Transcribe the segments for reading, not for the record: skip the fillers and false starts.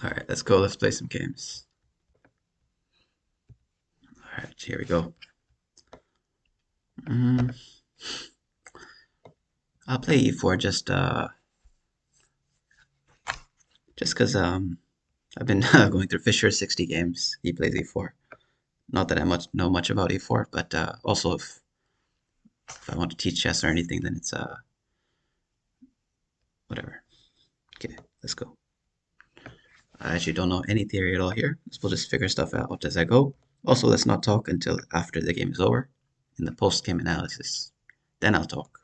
Alright, let's go. Let's play some games. Alright, here we go. Mm, I'll play e4 just because I've been going through Fisher 60 games. He plays e4. Not that I know much about e4, but also if I want to teach chess or anything, then it's whatever. Okay, let's go. I actually don't know any theory at all here. So we'll just figure stuff out as I go. Also, let's not talk until after the game is over in the post-game analysis. Then I'll talk.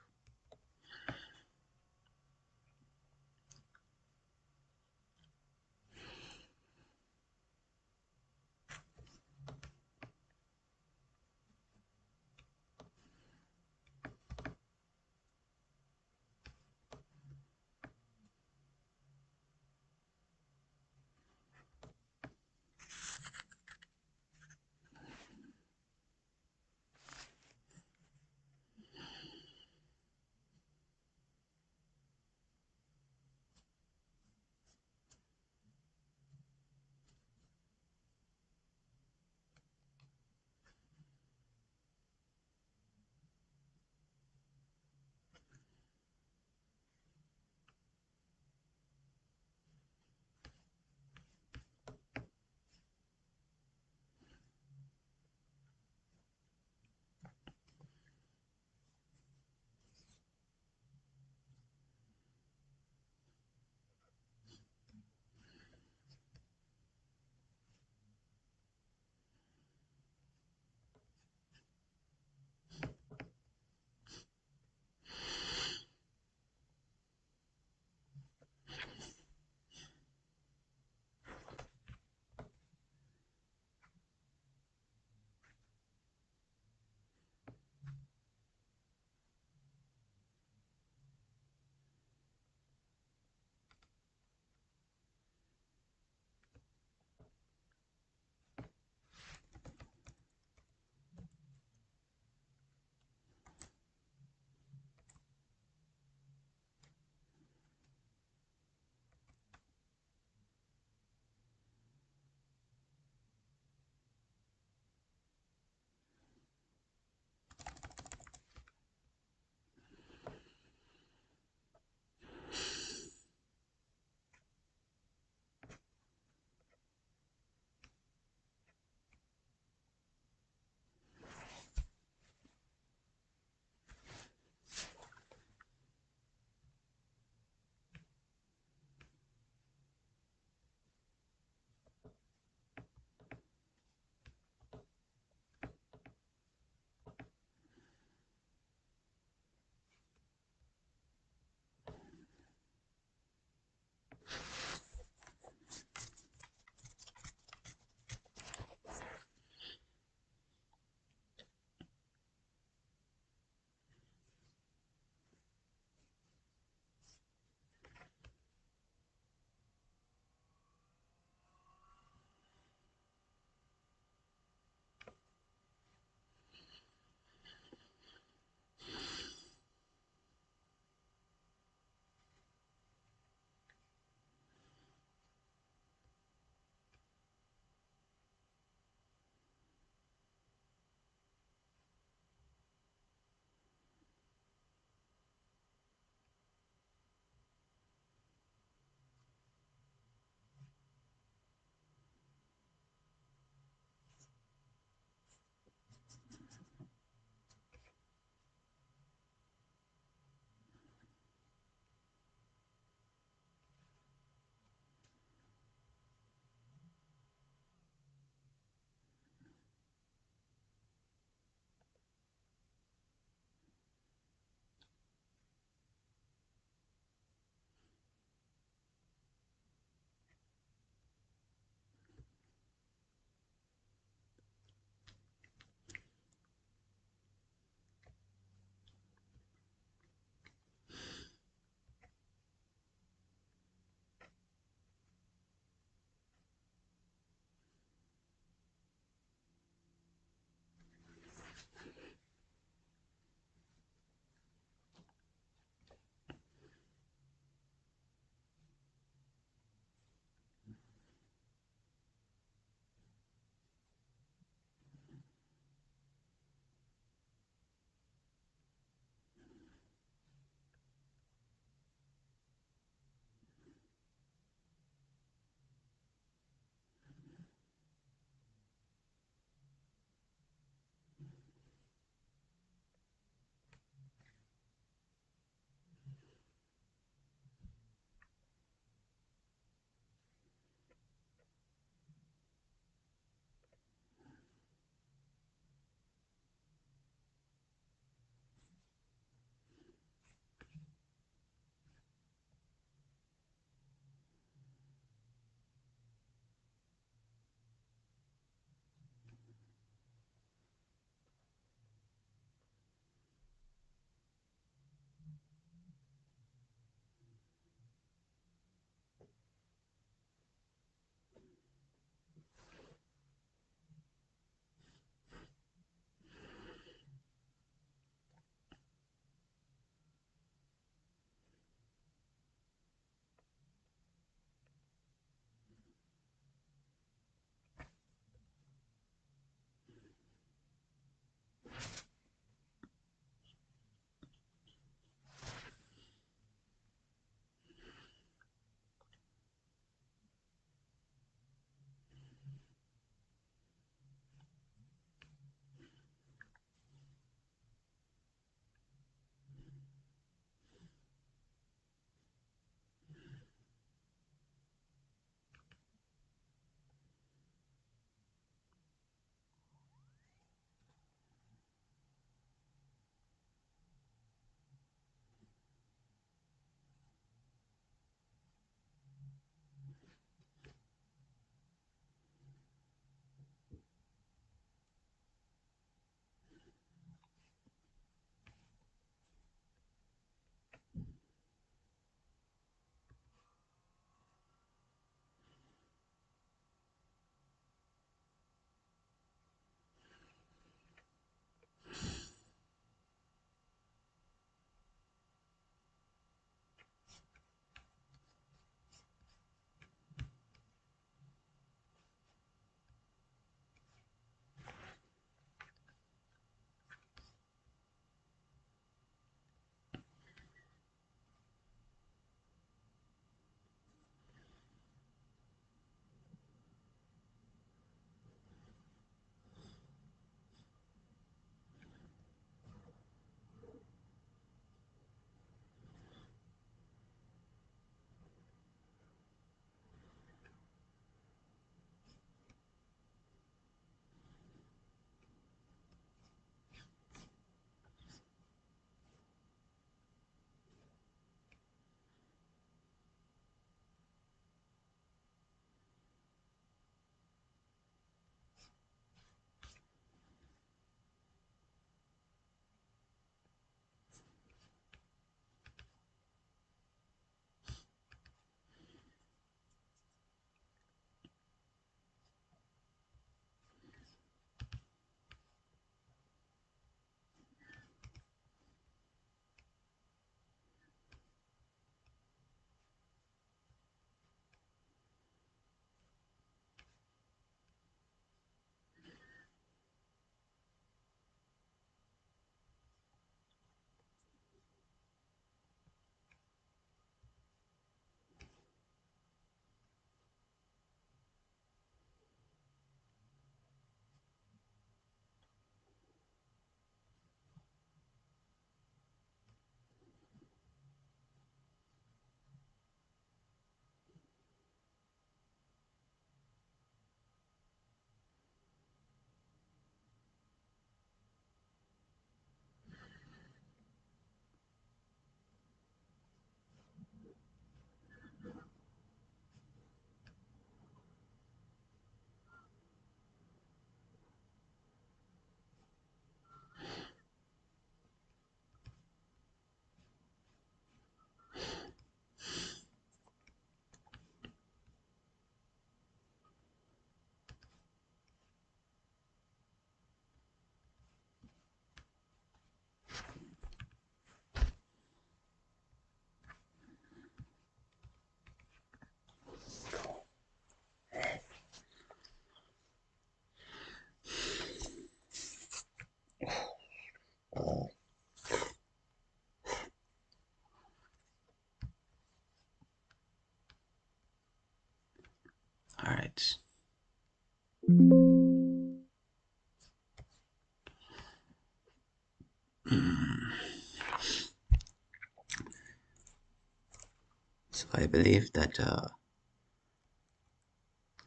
So I believe that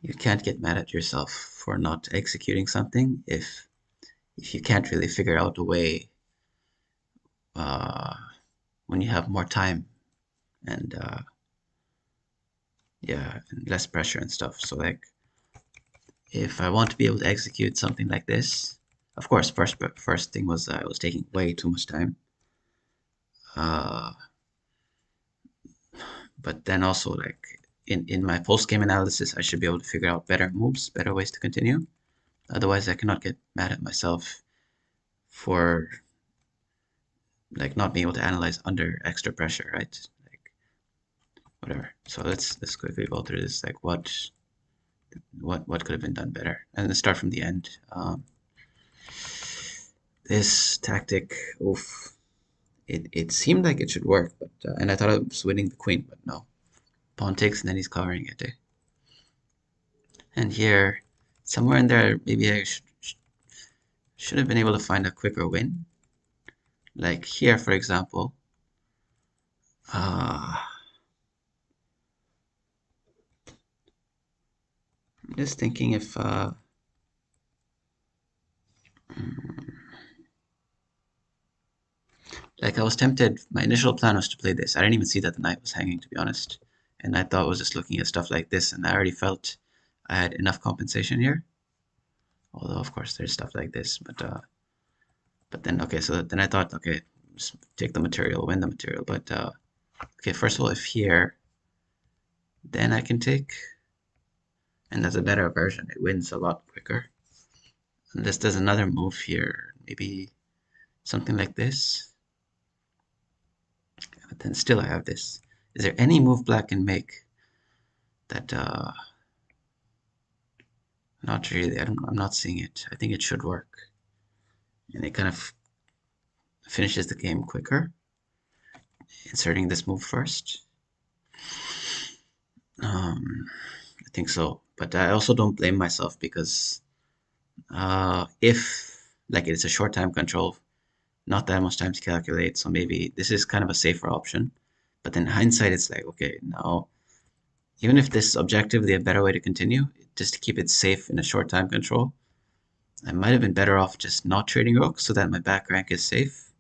you can't get mad at yourself for not executing something if you can't really figure out a way uh, when you have more time and yeah, and less pressure and stuff. So like if I want to be able to execute something like this, of course, first thing was I was taking way too much time. Uh, but then also like in my post game analysis, I should be able to figure out better moves, better ways to continue. Otherwise, I cannot get mad at myself for like not being able to analyze under extra pressure, right? Like whatever. So let's quickly go through this. Like what could have been done better, and let's start from the end. This tactic, oof, it seemed like it should work, but and I thought I was winning the queen, but no. Pawn takes and then he's covering it. Eh? And here, somewhere in there, maybe I should have been able to find a quicker win. Like here, for example. Uh, I'm just thinking if like I was tempted. My initial plan was to play this. I didn't even see that the knight was hanging, to be honest. And I thought I was just looking at stuff like this, and I already felt I had enough compensation here. Although of course there's stuff like this, but then okay, so then I thought okay, just take the material, win the material. But okay, first of all, if here, then I can take, and that's a better version. It wins a lot quicker. Unless there's another move here, maybe something like this. But then still I have this. Is there any move black can make that not really. I'm not seeing it. I think it should work. And it kind of finishes the game quicker. Inserting this move first. I think so. But I also don't blame myself because if like it's a short time control, not that much time to calculate, so maybe this is kind of a safer option. But then hindsight, it's like, okay, now even if this is objectively a better way to continue, just to keep it safe in a short time control, I might have been better off just not trading rook so that my back rank is safe.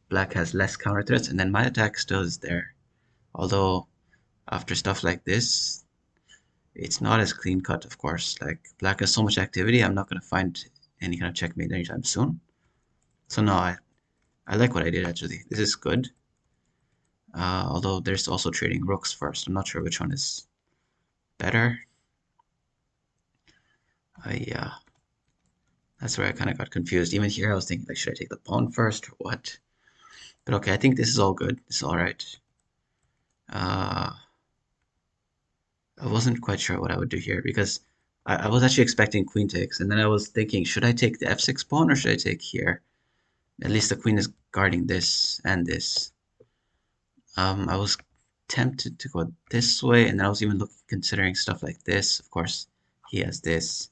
Black has less counter threats, and then my attack still is there. Although after stuff like this, it's not as clean cut, of course. Like black has so much activity, I'm not gonna find any kind of checkmate anytime soon. So no, I like what I did actually. This is good. Although there's also trading rooks first. I'm not sure which one is better. Yeah, that's where I kind of got confused. Even here, I was thinking like, should I take the pawn first or what? But okay, I think this is all good. This is all right. Uh, I wasn't quite sure what I would do here because I was actually expecting queen takes, and then I was thinking, should I take the f6 pawn or should I take here? At least the queen is guarding this and this. I was tempted to go this way, and then I was even considering stuff like this. Of course, he has this.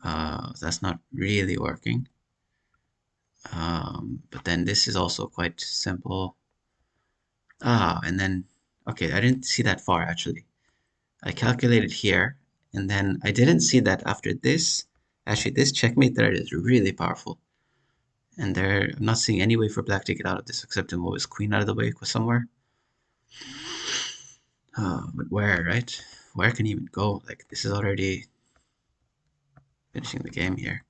That's not really working. But then this is also quite simple. And then, okay, I didn't see that far actually. I calculated here, and then I didn't see that after this. Actually, this checkmate there is really powerful. And there, I'm not seeing any way for black to get out of this except to move his queen out of the way somewhere. But where, right? Where can he even go? Like, this is already finishing the game here.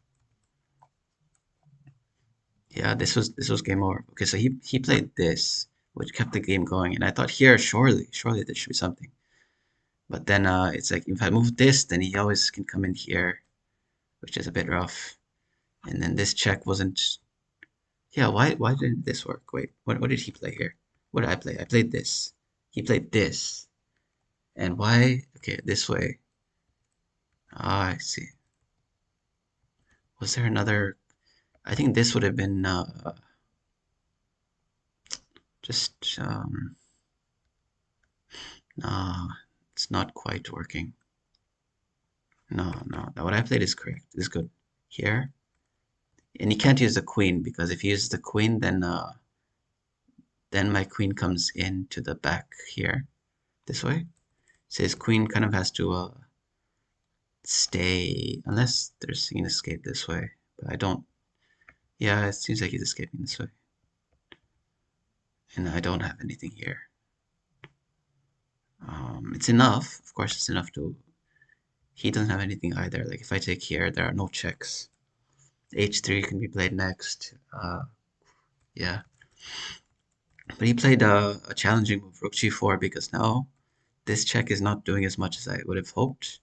Yeah, this was game over. Okay, so he played this, which kept the game going, and I thought here, surely there should be something. But then it's like if I move this, then he always can come in here, which is a bit rough. And then this check wasn't. Yeah, why didn't this work? Wait, what did he play here? What did I play? I played this. He played this. And why? Okay, this way. Ah, I see. Was there another? I think this would have been just no, it's not quite working. No, what I played is correct. Is good. Here. And you can't use the queen because if you use the queen, then my queen comes into the back here. this way. Says queen kind of has to stay unless there's an escape this way. But I don't. Yeah, it seems like he's escaping this way, and I don't have anything here. It's enough. Of course, it's enough to. He doesn't have anything either. Like if I take here, there are no checks. H3 can be played next. Yeah, but he played a challenging move, Rook G4, because now this check is not doing as much as I would have hoped.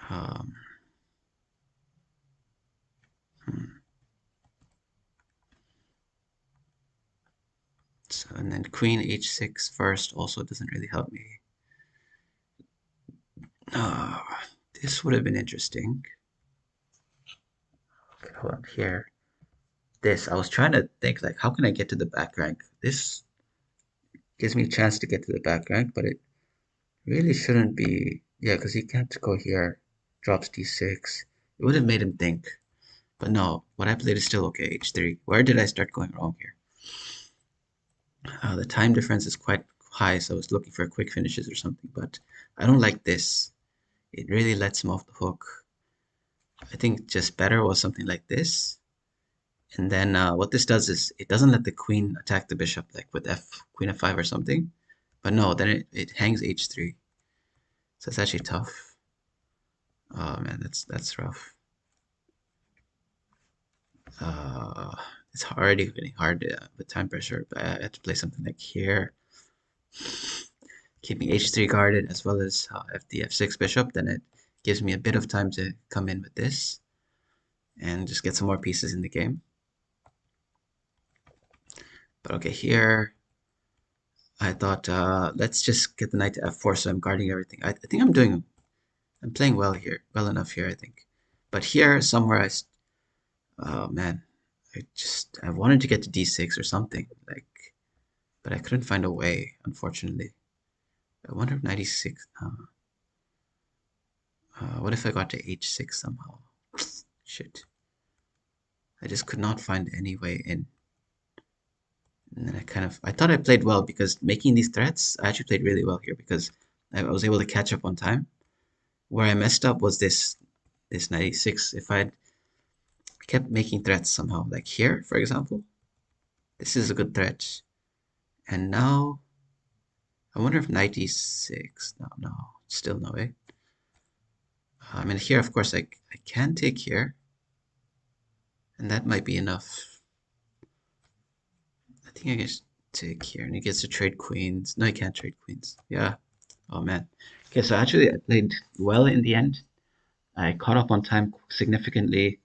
Um, hmm. So, and then Queen H6 first also doesn't really help me. Uh, this would have been interesting. Okay, hold on here. This, I was trying to think, like, how can I get to the back rank? This gives me a chance to get to the back rank, but it really shouldn't be. Yeah, because he can't go here. Drops D6. It would have made him think. But no, what I played is still okay. H3. Where did I start going wrong here? The time difference is quite high, so I was looking for quick finishes or something, but I don't like this. It really lets him off the hook. I think just better was something like this. And then what this does is it doesn't let the queen attack the bishop like with queen f5 or something. But no, then it hangs h3. So it's actually tough. Oh man, that's rough. Uh, it's already getting hard with time pressure, but I have to play something like here. Keeping h3 guarded as well as the f6 bishop, then it gives me a bit of time to come in with this and just get some more pieces in the game. But okay, here I thought let's just get the knight to f4 so I'm guarding everything. I think I'm playing well here, well enough here, I think. But here somewhere oh man, I wanted to get to d6 or something like, but I couldn't find a way, unfortunately. I wonder if 96. What if I got to h6 somehow? Shit. I just could not find any way in. And then I thought I played well because making these threats, I actually played really well here because I was able to catch up on time. Where I messed up was this 96. If I'd kept making threats somehow, like here, for example, this is a good threat. And now, I wonder if 96, no, still no way. I mean, here, of course, I can take here, and that might be enough. I think I can just take here, and he gets to trade queens. No, he can't trade queens. Yeah. Oh, man. Okay, so actually, I played well in the end. I caught up on time significantly,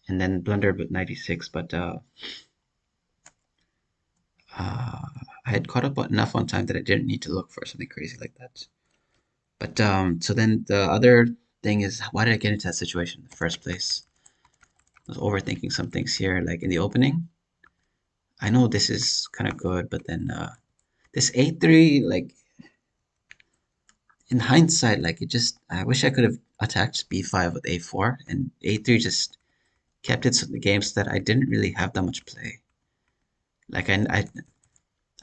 and then blundered with 96, but uh, I had caught up enough on time that I didn't need to look for something crazy like that. But so then the other thing is, why did I get into that situation in the first place? I was overthinking some things here, like in the opening. I know this is kind of good, but then this a3, like in hindsight, like I wish I could have attacked b5 with a4, and a3 just kept it so the game so that I didn't really have that much play. Like I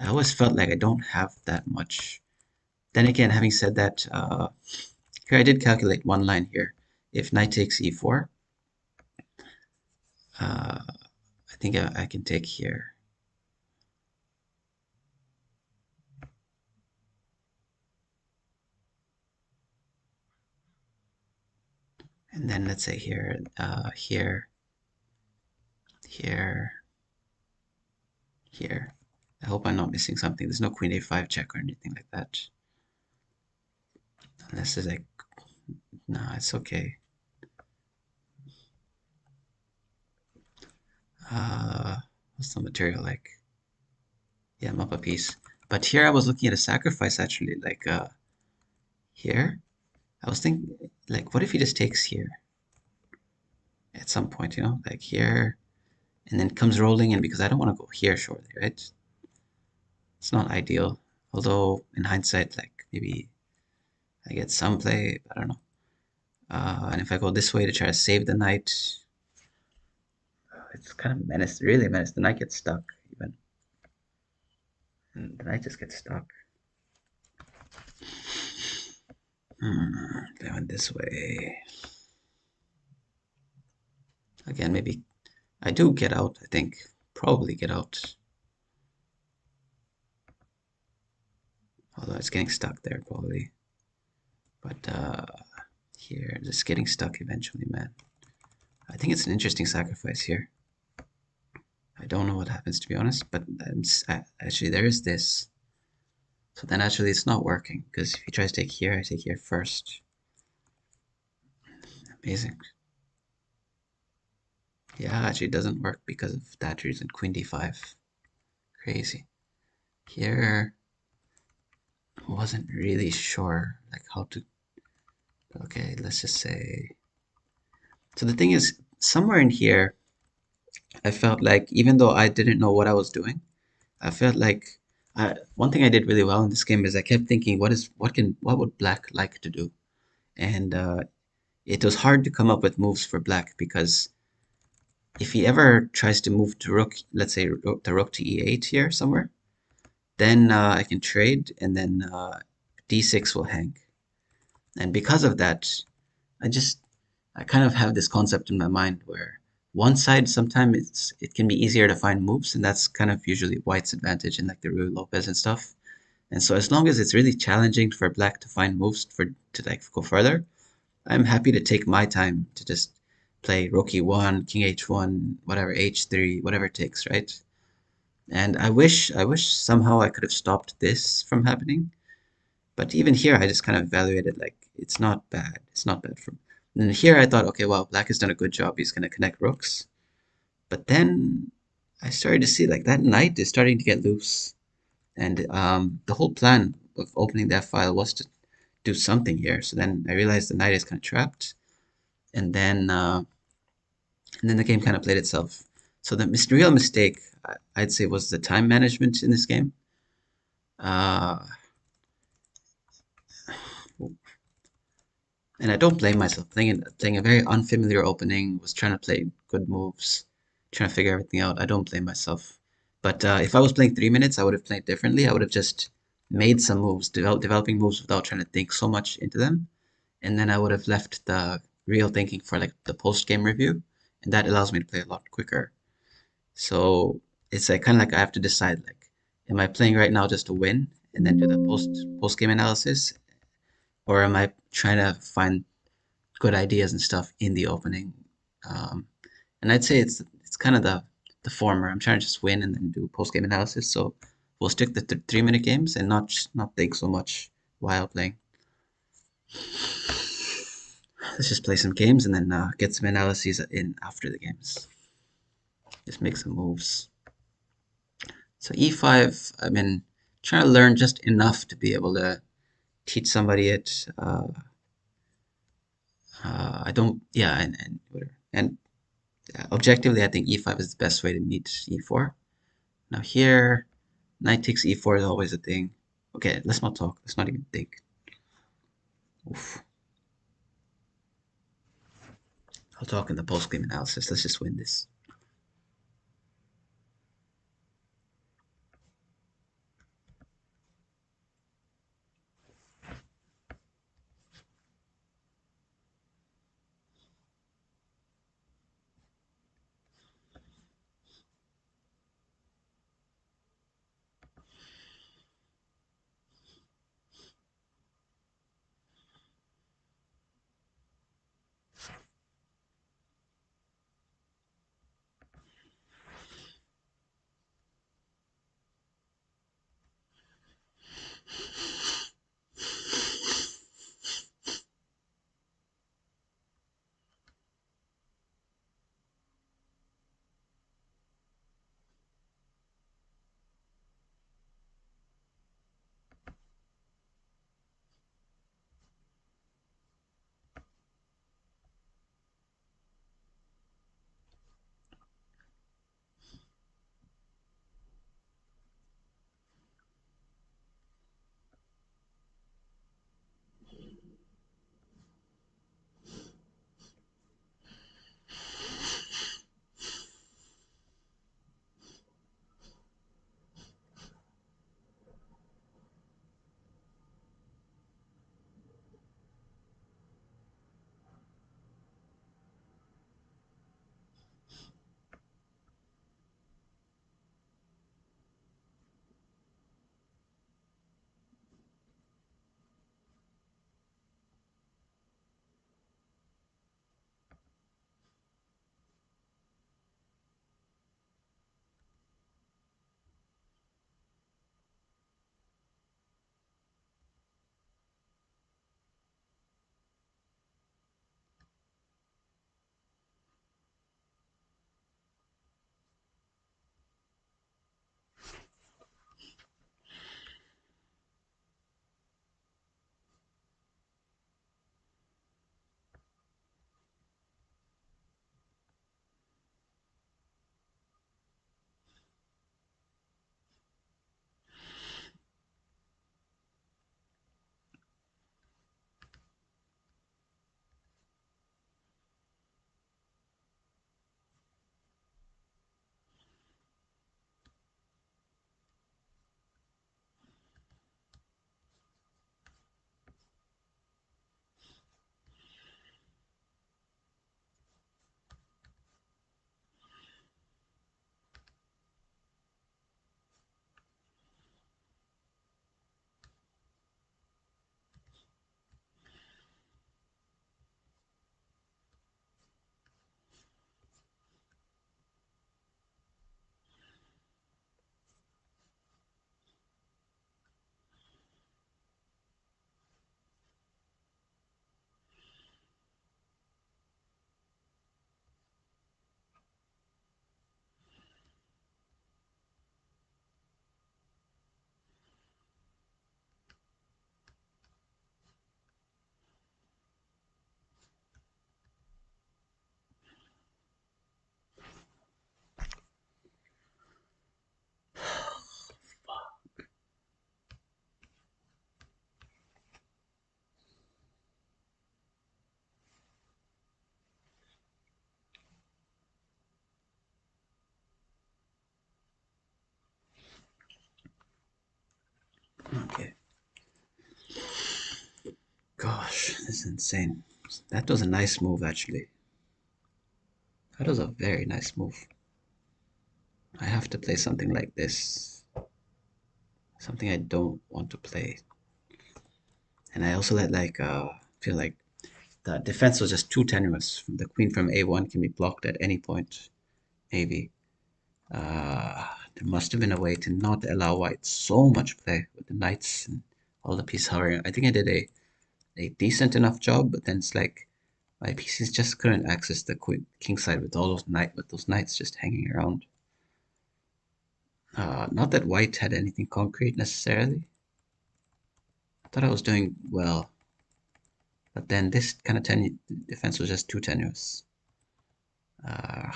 always felt like I don't have that much. Then again, having said that, here I did calculate one line here. If knight takes e4, I think I can take here. And then let's say here, here, here, here. I hope I'm not missing something. There's no queen a5 check or anything like that. Unless it's like, nah, it's okay. What's the material like? Yeah, I'm up a piece. But here I was looking at a sacrifice actually, like here. I was thinking, like, what if he just takes here at some point, like here, and then comes rolling in because I don't want to go here shortly, right? It's not ideal. Although in hindsight, like maybe I get some play, I don't know. And if I go this way to try to save the knight, it's kind of menaced, really menaced. The knight gets stuck even, and the knight just gets stuck. They went this way. Again, maybe I do get out, I think. Probably get out. Although it's getting stuck there, probably. But here, just getting stuck eventually, man. I think it's an interesting sacrifice here. I don't know what happens, to be honest, but actually there is this. So then actually it's not working, because if he tries to take here, I take here first. Amazing. Yeah, actually it doesn't work because of that reason. Queen d5. Crazy. Here, wasn't really sure like how to. Okay, let's just say. So the thing is, somewhere in here, I felt like even though I didn't know what I was doing, I felt like one thing I did really well in this game is I kept thinking, what would black like to do? And it was hard to come up with moves for black because if he ever tries to move to rook, let's say the rook to e8 here somewhere, then I can trade, and then d6 will hang. And because of that, I just I kind of have this concept in my mind where one side sometimes it can be easier to find moves, and that's kind of usually white's advantage in like the Ruy Lopez and stuff. And so as long as it's really challenging for black to find moves to like go further, I'm happy to take my time to just play rook e1, king h1, whatever h3, whatever it takes, right? And I wish somehow I could have stopped this from happening. But even here, I just kind of evaluated like it's not bad. It's not bad for. And then here, I thought, okay, well, black has done a good job. He's going to connect rooks. But then I started to see like that knight is starting to get loose, and the whole plan of opening that file was to do something here. So then I realized the knight is kind of trapped, and then the game kind of played itself. So the real mistake I'd say was the time management in this game. Uh, And I don't blame myself. Playing a very unfamiliar opening, was trying to play good moves, trying to figure everything out. I don't blame myself. But if I was playing 3 minutes, I would have played differently. I would have just made some moves, developing moves without trying to think so much into them. And then I would have left the real thinking for like the post-game review. And that allows me to play a lot quicker. So it's like kind of like I have to decide like, am I playing right now just to win and then do the post-game analysis? Or am I trying to find good ideas and stuff in the opening. Um, and I'd say it's kind of the former. I'm trying to just win and then do post game analysis. So we'll stick to 3 minute games and not think so much while playing. Let's just play some games and then get some analyses in after the games. Just make some moves. So e5, I've been trying to learn just enough to be able to teach somebody it. I don't, yeah, and whatever. And objectively, I think e5 is the best way to meet e4. Now here, knight takes e4 is always a thing. Okay, let's not talk. Let's not even think. Oof. I'll talk in the post-game analysis. Let's just win this. Gosh, this is insane. That was a nice move, actually. That was a very nice move. I have to play something like this. Something I don't want to play. And I also feel like the defense was just too tenuous. The queen from a1 can be blocked at any point, maybe. There must have been a way to not allow white so much play with the knights and all the pieces hovering. I think I did a decent enough job, but then it's like my pieces just couldn't access the king side with all those knights just hanging around. Not that white had anything concrete necessarily. I thought I was doing well, but then this kind of defense was just too tenuous. Uh,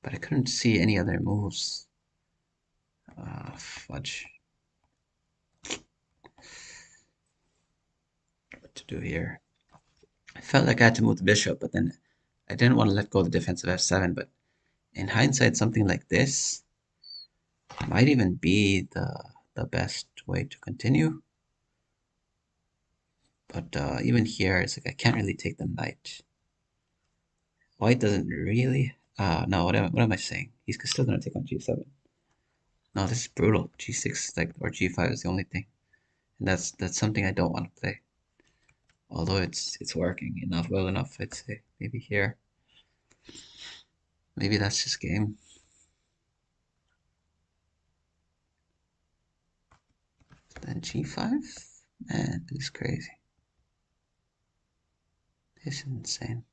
but I couldn't see any other moves. Fudge. What to do here? I felt like I had to move the bishop, but then I didn't want to let go of the defense of f7. But in hindsight, something like this might even be the best way to continue. But even here, it's like I can't really take the knight. White doesn't really. No. What am I saying? He's still gonna take on g7. No, this is brutal. G6 or g5 is the only thing, and that's something I don't want to play. Although it's working well enough, I'd say. Maybe here. Maybe that's just game. Then g5. Man, this is crazy. This is insane.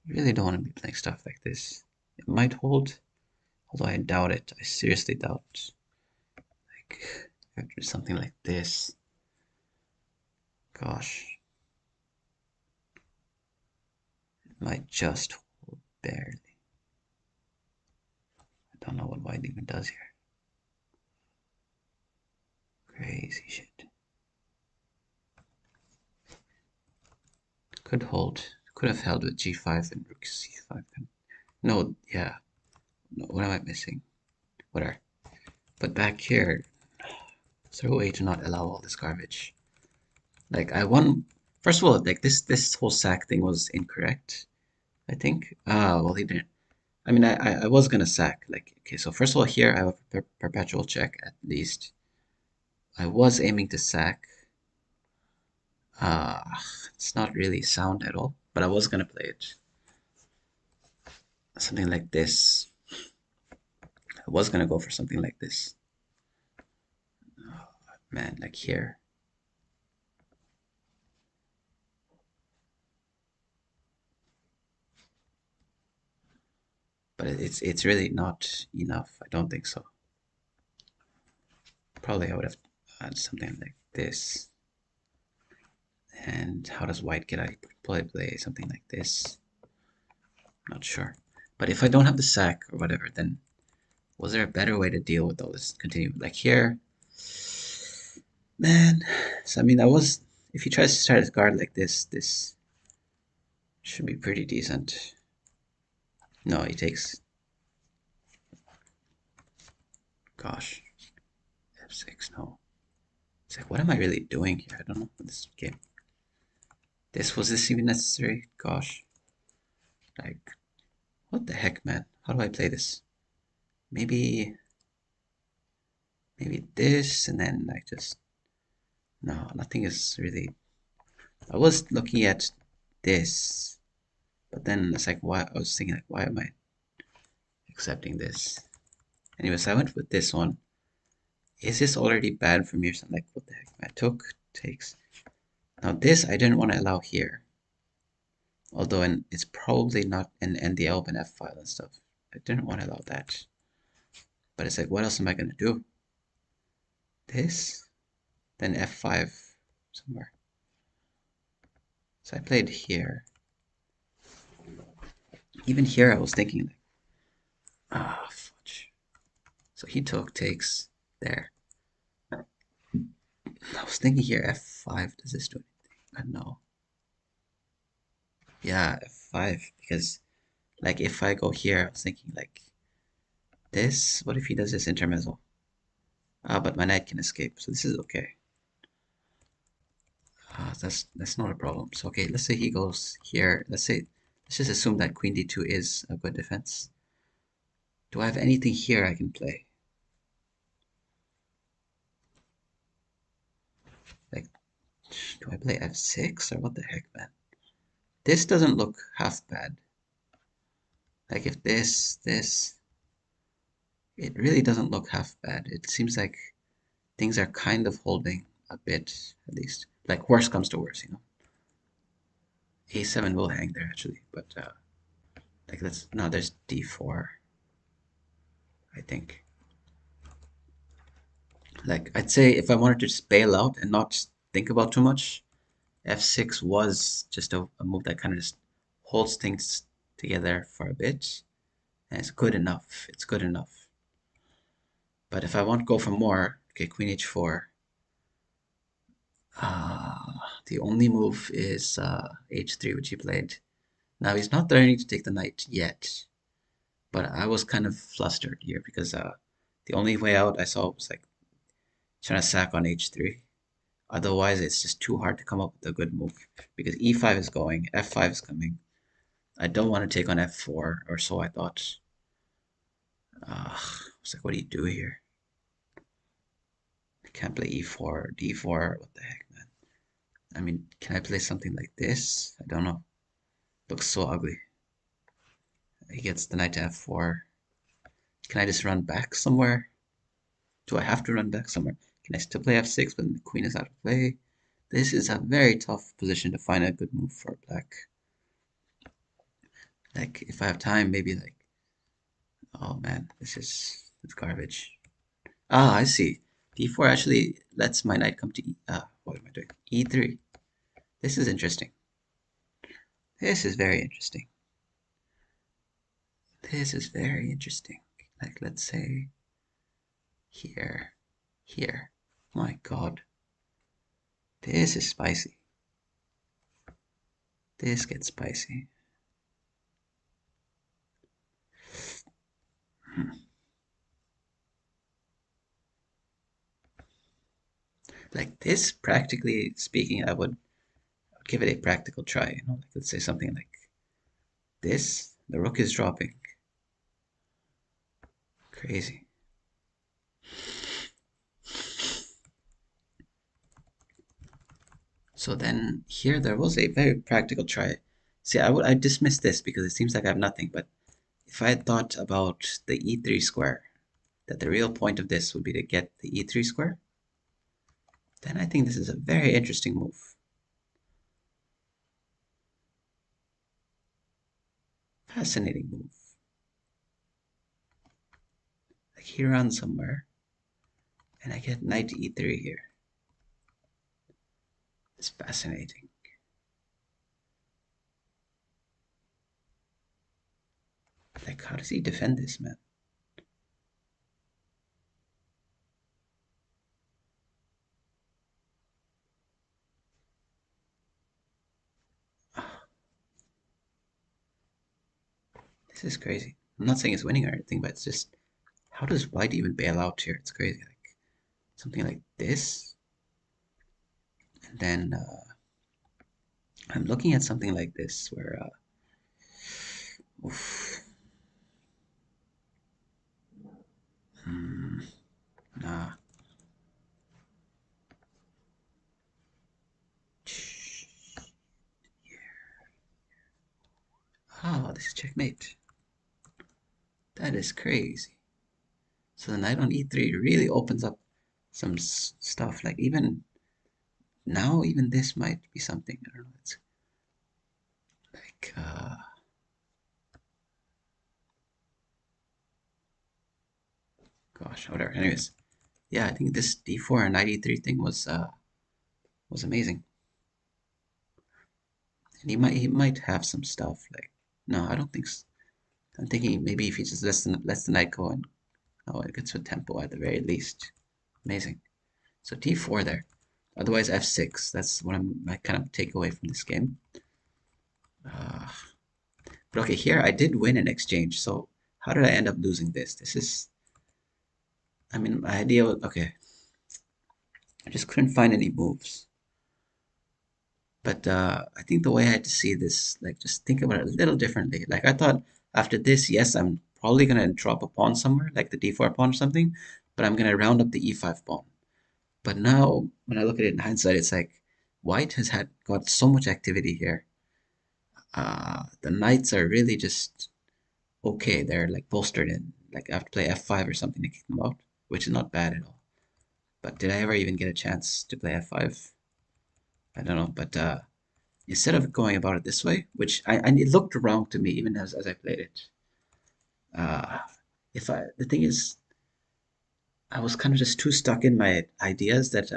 You really don't want to be playing stuff like this. It might hold, although I doubt it. I seriously doubt. Like, after something like this. Gosh. It might just hold barely. I don't know what white even does here. Crazy shit. Could hold. Could have held with g5 and rook c5. No, yeah. No, what am I missing? Whatever. But back here, is there a way to not allow all this garbage? Like I won. First of all, like this whole sack thing was incorrect. I think. Well, he didn't. I mean, I was gonna sack. Like, okay, so first of all, here I have a perpetual check at least. I was aiming to sack. Uh, it's not really sound at all, but I was gonna play it. Something like this. I was gonna go for something like this. Oh, man, like here. But it's really not enough. I don't think so. Probably I would have had something like this. And how does white get out? Probably play something like this. Not sure. But if I don't have the sack or whatever, then was there a better way to deal with all this? Continue like here, man. So I mean, if he tries to start his guard like this should be pretty decent. No, he takes. Gosh, f6. No, it's like, what am I really doing here? I don't know this game. Was this even necessary? Gosh, like, what the heck, man? How do I play this? Maybe this, and then like just no, nothing is really. I was looking at this, but then it's like, why? I was thinking like, why am I accepting this? Anyways, I went with this one. Is this already bad for me or something? Like, what the heck? I took takes. Now this I didn't want to allow here, although it's probably not in the open f file and stuff. I didn't want to allow that, but it's like, what else am I gonna do? This, then f5 somewhere. So I played here. Even here, I was thinking, like, fudge. So he takes there. I was thinking here, f5. Does this do anything? No. Yeah, f5 because, like, if I go here, I was thinking like this. What if he does this intermezzo? But my knight can escape, so this is okay. that's not a problem. So okay, let's say he goes here. Let's just assume that queen d2 is a good defense. Do I have anything here I can play? Like, do I play f6 or what the heck, man? This doesn't look half bad. Like if it really doesn't look half bad. It seems like things are kind of holding a bit, at least. Like worst comes to worst, you know. A7 will hang there actually, but like let's no, there's d4, I think. Like I'd say if I wanted to just bail out and not think about too much, f6 was just a move that kind of just holds things together for a bit, and it's good enough. It's good enough. But if I want to go for more, okay, queen h4. The only move is h3, which he played. Now he's not threatening to take the knight yet, but I was kind of flustered here because the only way out I saw was like trying to sack on h3. Otherwise, it's just too hard to come up with a good move because e5 is going, f5 is coming. I don't want to take on f4, or so I thought. I was like, what do you do here? I can't play e4 or d4. What the heck, man? I mean, can I play something like this? I don't know. Looks so ugly. He gets the knight to f4. Can I just run back somewhere? Do I have to run back somewhere? Can I still play f6 when the queen is out of play? This is a very tough position to find a good move for black. Like, if I have time, maybe like, oh man, it's garbage. Ah, I see. d4 actually lets my knight come to what am I doing? e3. This is interesting. This is very interesting. This is very interesting. Like, let's say here, here. My God. This is spicy. This gets spicy. Like this, practically speaking, I would give it a practical try. You know, like let's say something like this. The rook is dropping. Crazy. So then here there was a very practical try. See, I dismiss this because it seems like I have nothing. But if I had thought about the e3 square, that the real point of this would be to get the e3 square, then I think this is a very interesting move. Fascinating move. Like he runs somewhere, and I get knight to e3 here. It's fascinating. Like, how does he defend this, man? This is crazy. I'm not saying it's winning or anything, but it's just, how does white even bail out here? It's crazy. Like, something like this. And then I'm looking at something like this where, oof, nah. Oh, this is checkmate. That is crazy. So the knight on e3 really opens up some stuff. Like even now, even this might be something. I don't know. It's like, gosh, whatever. Anyways, yeah, I think this d4 and knight e3 thing was amazing. And he might have some stuff like, no, I don't think so. I'm thinking maybe if he just lets the knight go and oh, it gets a tempo at the very least. Amazing. So d4 there. Otherwise f6. That's what I kind of take away from this game. Uh, but okay, here I did win an exchange. So how did I end up losing this? This is, I mean, my idea was okay. I just couldn't find any moves. But I think the way I had to see this, like, just think about it a little differently. Like, I thought after this, yes, I'm probably gonna drop a pawn somewhere, like the d4 pawn or something, but I'm gonna round up the e5 pawn. But now, when I look at it in hindsight, it's like White has had got so much activity here. The knights are really just okay. They're like bolstered in. Like I have to play f5 or something to kick them out, which is not bad at all. But did I ever even get a chance to play f5? I don't know. But instead of going about it this way, which it looked wrong to me even as I played it. Uh, if I the thing is, I was kind of just too stuck in my ideas that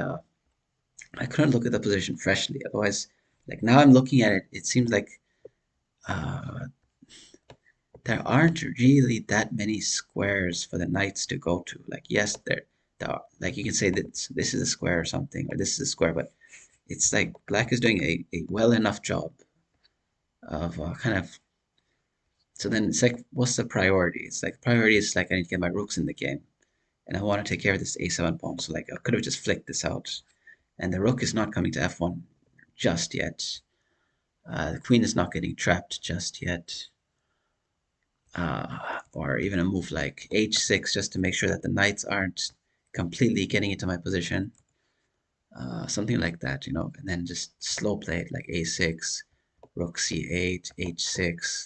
I couldn't look at the position freshly. Otherwise, like now I'm looking at it, it seems like uh, there aren't really that many squares for the knights to go to. Like yes, there are, like you can say that this is a square or something, or this is a square, but it's like black is doing a well enough job of kind of. So then it's like, what's the priority? It's like priority is like I need to get my rooks in the game, and I want to take care of this a7 pawn. So like I could have just flicked this out, and the rook is not coming to f1 just yet. The queen is not getting trapped just yet. Or even a move like h6 just to make sure that the knights aren't completely getting into my position. Something like that, you know, and then just slow play it like a6, rook c8, h6.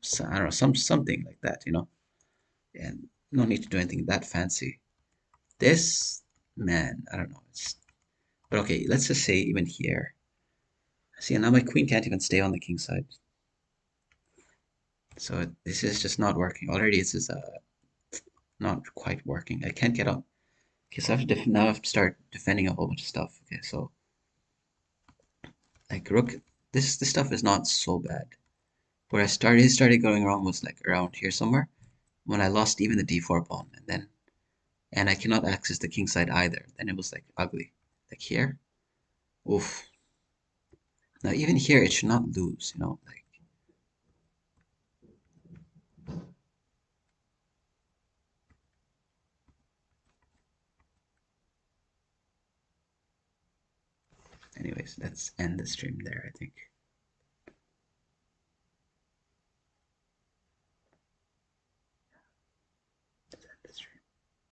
So, I don't know, something like that, you know, and no need to do anything that fancy. This, man, I don't know. But okay, let's just say even here. See, now my queen can't even stay on the king side. So this is just not working. Already this is not quite working. I can't get up. Okay, so I have to now I have to start defending a whole bunch of stuff. Okay, so like rook, this stuff is not so bad. Where I started going wrong was like around here somewhere when I lost even the d4 pawn, and I cannot access the king side either. Then it was like ugly. Like here, oof. Now even here it should not lose. You know, like anyways, let's end the stream there. I think.